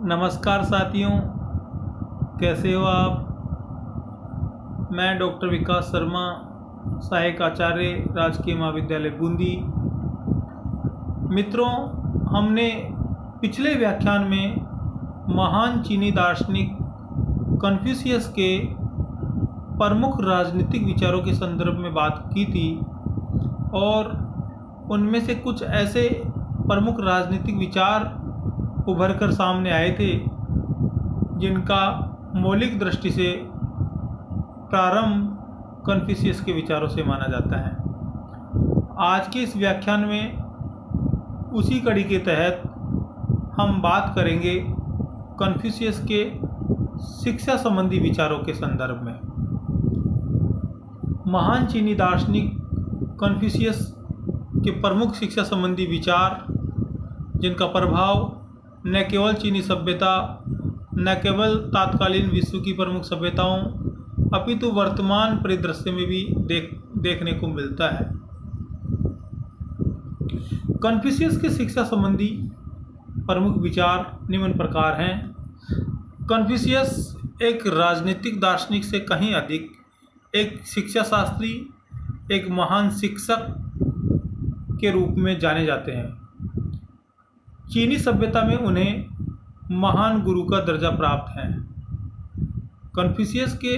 नमस्कार साथियों, कैसे हो आप। मैं डॉक्टर विकास शर्मा, सहायक आचार्य, राजकीय महाविद्यालय बूंदी। मित्रों, हमने पिछले व्याख्यान में महान चीनी दार्शनिक कन्फ्यूशियस के प्रमुख राजनीतिक विचारों के संदर्भ में बात की थी और उनमें से कुछ ऐसे प्रमुख राजनीतिक विचार उभर कर सामने आए थे जिनका मौलिक दृष्टि से प्रारंभ कन्फ्यूशियस के विचारों से माना जाता है। आज के इस व्याख्यान में उसी कड़ी के तहत हम बात करेंगे कन्फ्यूशियस के शिक्षा संबंधी विचारों के संदर्भ में। महान चीनी दार्शनिक कन्फ्यूशियस के प्रमुख शिक्षा संबंधी विचार, जिनका प्रभाव न केवल चीनी सभ्यता, न केवल तत्कालीन विश्व की प्रमुख सभ्यताओं अपितु वर्तमान परिदृश्य में भी देखने को मिलता है। कन्फ्यूशियस के शिक्षा संबंधी प्रमुख विचार निम्न प्रकार हैं। कन्फ्यूशियस एक राजनीतिक दार्शनिक से कहीं अधिक एक शिक्षा शास्त्री, एक महान शिक्षक के रूप में जाने जाते हैं। चीनी सभ्यता में उन्हें महान गुरु का दर्जा प्राप्त है। कन्फ्यूशियस के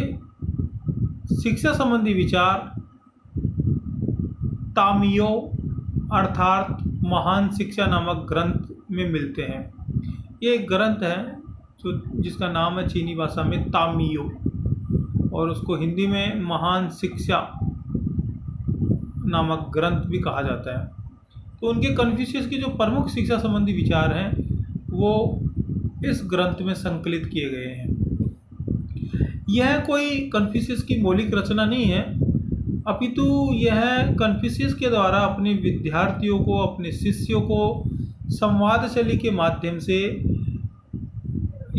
शिक्षा संबंधी विचार तामियो अर्थात महान शिक्षा नामक ग्रंथ में मिलते हैं। ये एक ग्रंथ है जिसका नाम है चीनी भाषा में तामियो और उसको हिंदी में महान शिक्षा नामक ग्रंथ भी कहा जाता है। तो उनके कन्फ्यूशियस के जो प्रमुख शिक्षा संबंधी विचार हैं वो इस ग्रंथ में संकलित किए गए हैं। यह कोई कन्फ्यूशियस की मौलिक रचना नहीं है, अपितु यह कन्फ्यूशियस के द्वारा अपने विद्यार्थियों को, अपने शिष्यों को संवाद शैली के माध्यम से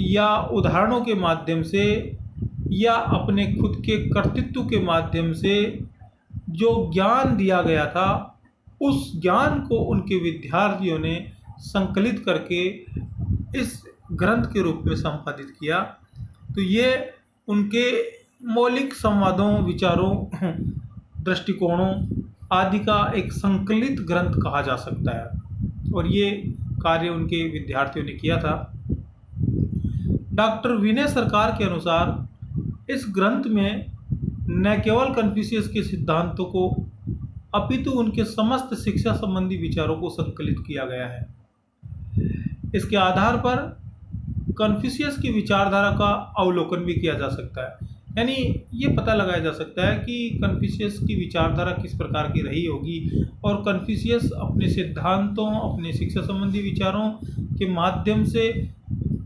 या उदाहरणों के माध्यम से या अपने खुद के कर्तृत्व के माध्यम से जो ज्ञान दिया गया था, उस ज्ञान को उनके विद्यार्थियों ने संकलित करके इस ग्रंथ के रूप में संपादित किया। तो ये उनके मौलिक संवादों, विचारों, दृष्टिकोणों आदि का एक संकलित ग्रंथ कहा जा सकता है और ये कार्य उनके विद्यार्थियों ने किया था। डॉक्टर विनय सरकार के अनुसार इस ग्रंथ में न केवल कन्फ्यूशियस के सिद्धांतों को अपितु उनके समस्त शिक्षा संबंधी विचारों को संकलित किया गया है। इसके आधार पर कन्फ्यूशियस की विचारधारा का अवलोकन भी किया जा सकता है, यानी ये पता लगाया जा सकता है कि कन्फ्यूशियस की विचारधारा किस प्रकार की रही होगी और कन्फ्यूशियस अपने सिद्धांतों, अपने शिक्षा संबंधी विचारों के माध्यम से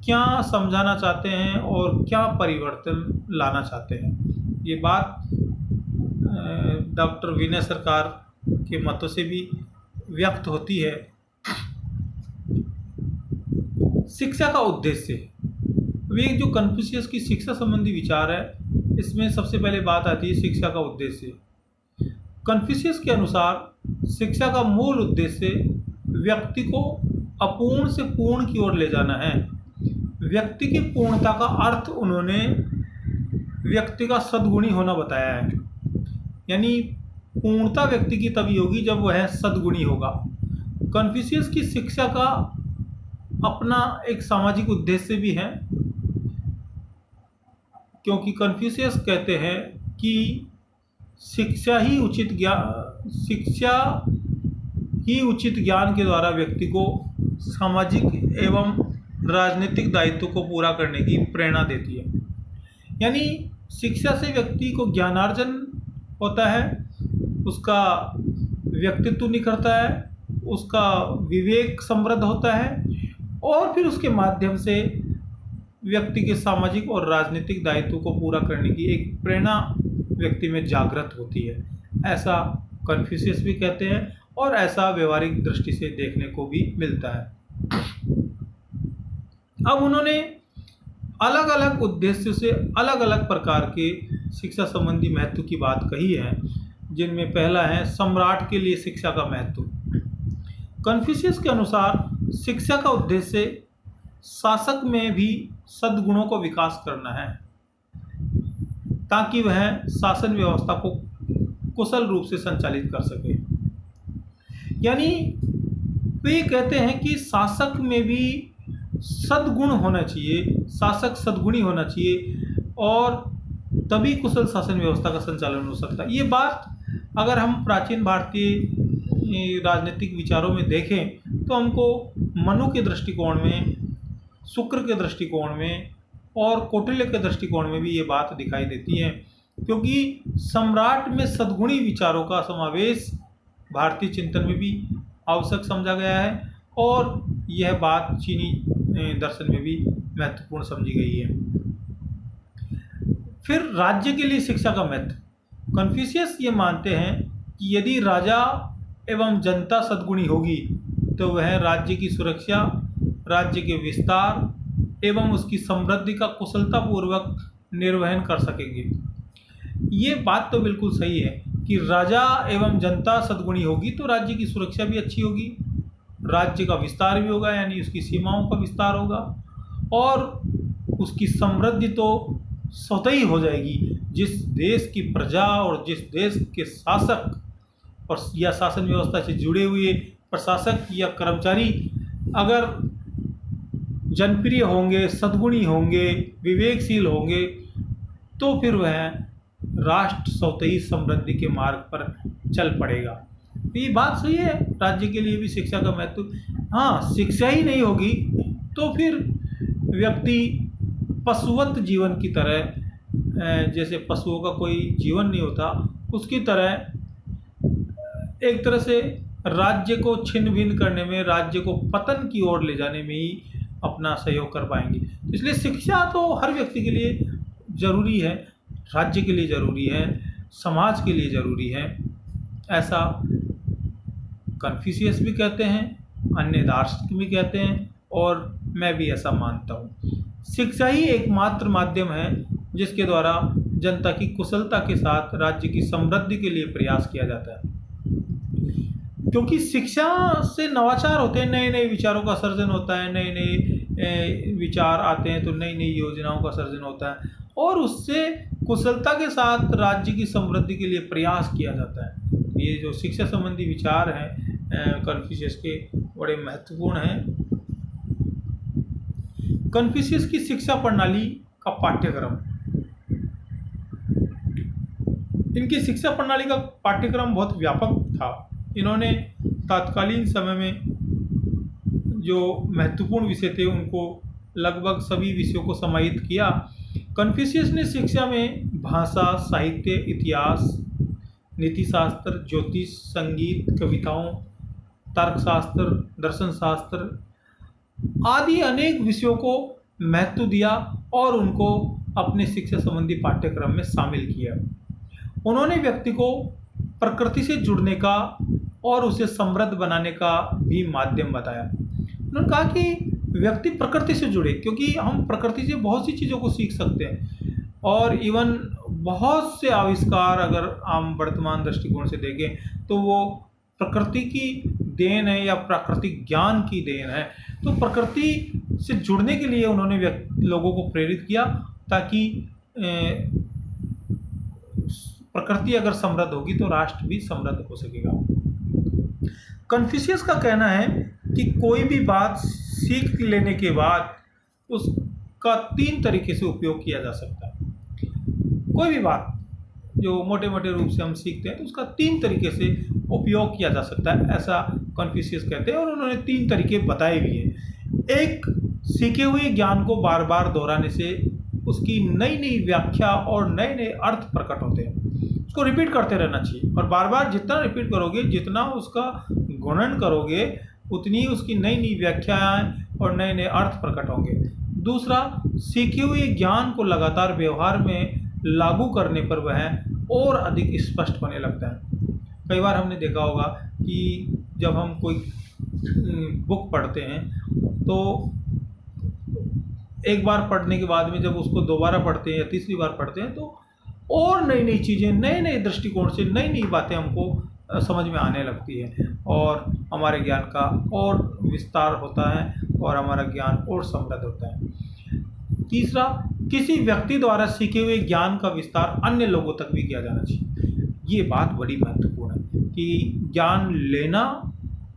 क्या समझाना चाहते हैं और क्या परिवर्तन लाना चाहते हैं। ये बात डॉक्टर विनय सरकार के मतों से भी व्यक्त होती है। शिक्षा का उद्देश्य, वे जो कन्फ्यूशियस की शिक्षा संबंधी विचार है, इसमें सबसे पहले बात आती है शिक्षा का उद्देश्य। कन्फ्यूशियस के अनुसार शिक्षा का मूल उद्देश्य व्यक्ति को अपूर्ण से पूर्ण की ओर ले जाना है। व्यक्ति की पूर्णता का अर्थ उन्होंने व्यक्ति का सद्गुणी होना बताया है, यानी पूर्णता व्यक्ति की तभी होगी जब वह सद्गुणी होगा। कन्फ्यूशियस की शिक्षा का अपना एक सामाजिक उद्देश्य भी है, क्योंकि कन्फ्यूशियस कहते हैं कि शिक्षा ही उचित ज्ञान के द्वारा व्यक्ति को सामाजिक एवं राजनीतिक दायित्व को पूरा करने की प्रेरणा देती है। यानी शिक्षा से व्यक्ति को ज्ञानार्जन होता है, उसका व्यक्तित्व निखरता है, उसका विवेक समृद्ध होता है और फिर उसके माध्यम से व्यक्ति के सामाजिक और राजनीतिक दायित्व को पूरा करने की एक प्रेरणा व्यक्ति में जागृत होती है। ऐसा कन्फ्यूशियस भी कहते हैं और ऐसा व्यवहारिक दृष्टि से देखने को भी मिलता है। अब उन्होंने अलग अलग उद्देश्यों से अलग अलग प्रकार के शिक्षा संबंधी महत्व की बात कही है, जिनमें पहला है सम्राट के लिए शिक्षा का महत्व। कन्फ्यूशियस के अनुसार शिक्षा का उद्देश्य शासक में भी सद्गुणों को विकास करना है ताकि वह शासन व्यवस्था को कुशल रूप से संचालित कर सके। यानी वे कहते हैं कि शासक में भी सद्गुण होना चाहिए, शासक सद्गुणी होना चाहिए और तभी कुशल शासन व्यवस्था का संचालन हो सकता है। ये बात अगर हम प्राचीन भारतीय राजनीतिक विचारों में देखें तो हमको मनु के दृष्टिकोण में, शुक्र के दृष्टिकोण में और कौटिल्य के दृष्टिकोण में भी ये बात दिखाई देती है, क्योंकि सम्राट में सद्गुणी विचारों का समावेश भारतीय चिंतन में भी आवश्यक समझा गया है और यह बात चीनी दर्शन में भी महत्वपूर्ण समझी गई है। फिर राज्य के लिए शिक्षा का महत्व। कन्फ्यूशियस ये मानते हैं कि यदि राजा एवं जनता सद्गुणी होगी तो वह राज्य की सुरक्षा, राज्य के विस्तार एवं उसकी समृद्धि का कुशलतापूर्वक निर्वहन कर सकेंगे। ये बात तो बिल्कुल सही है कि राजा एवं जनता सद्गुणी होगी तो राज्य की सुरक्षा भी अच्छी होगी, राज्य का विस्तार भी होगा, यानी उसकी सीमाओं का विस्तार होगा और उसकी समृद्धि तो स्वतः ही हो जाएगी। जिस देश की प्रजा और जिस देश के शासक और या शासन व्यवस्था से जुड़े हुए प्रशासक या कर्मचारी अगर जनप्रिय होंगे, सद्गुणी होंगे, विवेकशील होंगे तो फिर वह राष्ट्र स्वतः ही समृद्धि के मार्ग पर चल पड़ेगा। तो ये बात सही है, राज्य के लिए भी शिक्षा का महत्व। हाँ, शिक्षा ही नहीं होगी तो फिर व्यक्ति पशुवत जीवन की तरह, जैसे पशुओं का कोई जीवन नहीं होता उसकी तरह एक तरह से राज्य को छिन्न भिन्न करने में, राज्य को पतन की ओर ले जाने में ही अपना सहयोग कर पाएंगे। इसलिए शिक्षा तो हर व्यक्ति के लिए जरूरी है, राज्य के लिए ज़रूरी है, समाज के लिए ज़रूरी है, ऐसा कन्फ्यूशियस भी कहते हैं, अन्य दार्शनिक भी कहते हैं और मैं भी ऐसा मानता हूँ। शिक्षा ही एकमात्र माध्यम है जिसके द्वारा जनता की कुशलता के साथ राज्य की समृद्धि के लिए प्रयास किया जाता है, क्योंकि शिक्षा से नवाचार होते हैं, नए नए विचारों का सर्जन होता है, नए नए विचार आते हैं तो नई नई योजनाओं का सर्जन होता है और उससे कुशलता के साथ राज्य की समृद्धि के लिए प्रयास किया जाता है। ये जो शिक्षा संबंधी विचार हैं कन्फ्यूशियस के, बड़े महत्वपूर्ण हैं। कन्फ्यूशियस की शिक्षा प्रणाली का पाठ्यक्रम, इनकी शिक्षा प्रणाली का पाठ्यक्रम बहुत व्यापक था। इन्होंने तत्कालीन समय में जो महत्वपूर्ण विषय थे उनको लगभग सभी विषयों को समाहित किया। कन्फ्यूशियस ने शिक्षा में भाषा, साहित्य, इतिहास, नीतिशास्त्र, ज्योतिष, संगीत, कविताओं, तर्कशास्त्र, दर्शन शास्त्र आदि अनेक विषयों को महत्व दिया और उनको अपने शिक्षा संबंधी पाठ्यक्रम में शामिल किया। उन्होंने व्यक्ति को प्रकृति से जुड़ने का और उसे समृद्ध बनाने का भी माध्यम बताया। उन्होंने कहा कि व्यक्ति प्रकृति से जुड़े, क्योंकि हम प्रकृति से बहुत सी चीज़ों को सीख सकते हैं और इवन बहुत से आविष्कार अगर हम वर्तमान दृष्टिकोण से देखें तो वो प्रकृति की देन है या प्राकृतिक ज्ञान की देन है। तो प्रकृति से जुड़ने के लिए उन्होंने लोगों को प्रेरित किया ताकि प्रकृति अगर समृद्ध होगी तो राष्ट्र भी समृद्ध हो सकेगा। कन्फ्यूशियस का कहना है कि कोई भी बात सीख लेने के बाद उसका 3 तरीके से उपयोग किया जा सकता है। कोई भी बात जो मोटे मोटे रूप से हम सीखते हैं तो उसका 3 तरीके से उपयोग किया जा सकता है, ऐसा कन्फ्यूशियस कहते हैं और उन्होंने 3 तरीके बताए भी हैं। एक, सीखे हुए ज्ञान को बार बार दोहराने से उसकी नई नई व्याख्या और नए नए अर्थ प्रकट होते हैं। उसको रिपीट करते रहना चाहिए और बार बार जितना रिपीट करोगे, जितना उसका गुणन करोगे, उतनी उसकी नई नई व्याख्याएं और नए नए अर्थ प्रकट होंगे। दूसरा, सीखे हुए ज्ञान को लगातार व्यवहार में लागू करने पर वह और अधिक स्पष्ट होने लगता है। कई बार हमने देखा होगा कि जब हम कोई बुक पढ़ते हैं तो एक बार पढ़ने के बाद में जब उसको दोबारा पढ़ते हैं या तीसरी बार पढ़ते हैं तो और नई नई चीज़ें, नए नए दृष्टिकोण से नई नई बातें हमको समझ में आने लगती है और हमारे ज्ञान का और विस्तार होता है और हमारा ज्ञान और समृद्ध होता है। तीसरा, किसी व्यक्ति द्वारा सीखे हुए ज्ञान का विस्तार अन्य लोगों तक भी किया जाना चाहिए। ये बात बड़ी महत्वपूर्ण है कि ज्ञान लेना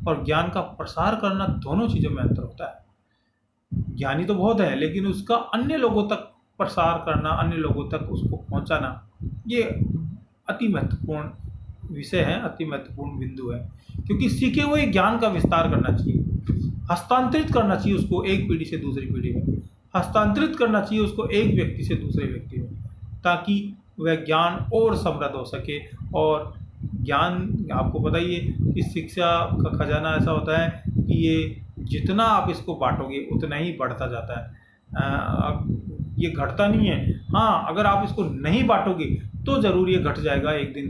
और ज्ञान का प्रसार करना दोनों चीज़ों में अंतर होता है। ज्ञानी तो बहुत है, लेकिन उसका अन्य लोगों तक प्रसार करना, अन्य लोगों तक उसको पहुंचाना, ये अति महत्वपूर्ण विषय है, अति महत्वपूर्ण बिंदु है। क्योंकि सीखे हुए ज्ञान का विस्तार करना चाहिए, हस्तांतरित करना चाहिए उसको एक पीढ़ी से दूसरी पीढ़ी में, हस्तांतरित करना चाहिए उसको एक व्यक्ति से दूसरे व्यक्ति में, ताकि वह ज्ञान और समृद्ध हो सके। और ज्ञान, आपको पता ही है कि शिक्षा का खजाना ऐसा होता है कि ये जितना आप इसको बांटोगे उतना ही बढ़ता जाता है। अब ये घटता नहीं है। हाँ, अगर आप इसको नहीं बांटोगे तो ज़रूर ये घट जाएगा एक दिन।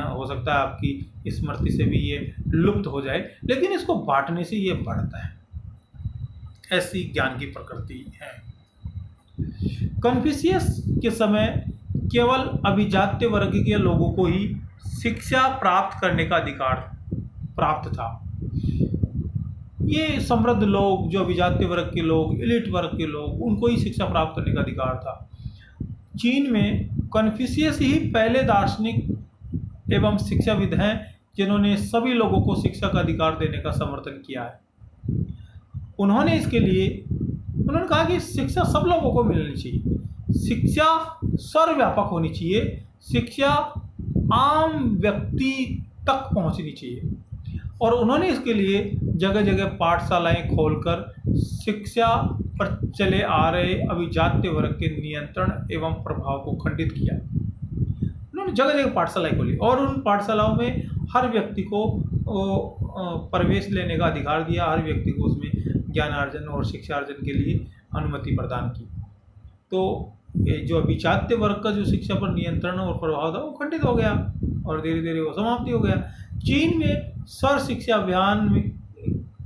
हो सकता है आपकी स्मृति से भी ये लुप्त हो जाए, लेकिन इसको बांटने से ये बढ़ता है। ऐसी ज्ञान की प्रकृति है। कन्फ्यूशियस के समय केवल अभिजात्य वर्ग के लोगों को ही शिक्षा प्राप्त करने का अधिकार प्राप्त था। ये समृद्ध लोग, जो अभिजात्य वर्ग के लोग, एलिट वर्ग के लोग, उनको ही शिक्षा प्राप्त करने का अधिकार था। चीन में कन्फ्यूशियस ही पहले दार्शनिक एवं शिक्षाविद हैं जिन्होंने सभी लोगों को शिक्षा का अधिकार देने का समर्थन किया है। उन्होंने कहा कि शिक्षा सब लोगों को मिलनी चाहिए, शिक्षा सर्वव्यापक होनी चाहिए, शिक्षा आम व्यक्ति तक पहुंचनी चाहिए। और उन्होंने इसके लिए जगह जगह पाठशालाएं खोलकर शिक्षा पर चले आ रहे अभिजात्य वर्ग के नियंत्रण एवं प्रभाव को खंडित किया। उन्होंने जगह जगह पाठशालाएं खोली और उन पाठशालाओं में हर व्यक्ति को प्रवेश लेने का अधिकार दिया, हर व्यक्ति को उसमें ज्ञानार्जन और शिक्षार्जन के लिए अनुमति प्रदान की। तो ये जो अभिजात्य वर्ग का जो शिक्षा पर नियंत्रण और प्रभाव था वो खंडित हो गया और धीरे धीरे वो समाप्ति हो गया। चीन में सर्व शिक्षा अभियान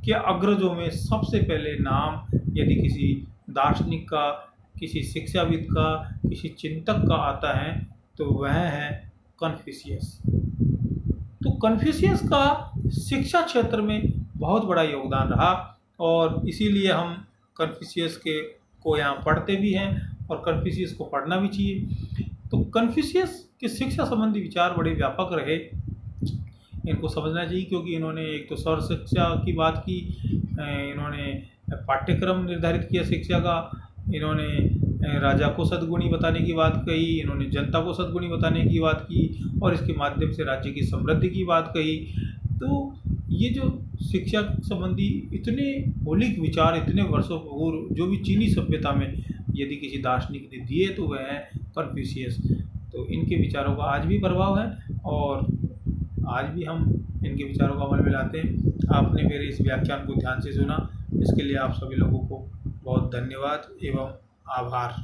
के अग्रजों में सबसे पहले नाम यदि किसी दार्शनिक का, किसी शिक्षाविद का, किसी चिंतक का आता है तो वह है कन्फ्यूशियस। तो कन्फ्यूशियस का शिक्षा क्षेत्र में बहुत बड़ा योगदान रहा और इसीलिए हम कन्फ्यूशियस को यहाँ पढ़ते भी हैं और कन्फ्यूशियस को पढ़ना भी चाहिए। तो कन्फ्यूशियस के शिक्षा संबंधी विचार बड़े व्यापक रहे, इनको समझना चाहिए क्योंकि इन्होंने एक तो सर्व शिक्षा की बात की, इन्होंने पाठ्यक्रम निर्धारित किया शिक्षा का, इन्होंने राजा को सद्गुणी बताने की बात कही, इन्होंने जनता को सद्गुणी बताने की बात की और इसके माध्यम से राज्य की समृद्धि की बात कही। तो ये जो शिक्षा संबंधी इतने मौलिक विचार इतने वर्षों पूर्व जो भी चीनी सभ्यता में यदि किसी दार्शनिक ने दिए तो वह है कन्फ्यूशियस। तो इनके विचारों का आज भी प्रभाव है और आज भी हम इनके विचारों को अमल में लाते हैं। आपने मेरे इस व्याख्यान को ध्यान से सुना, इसके लिए आप सभी लोगों को बहुत धन्यवाद एवं आभार।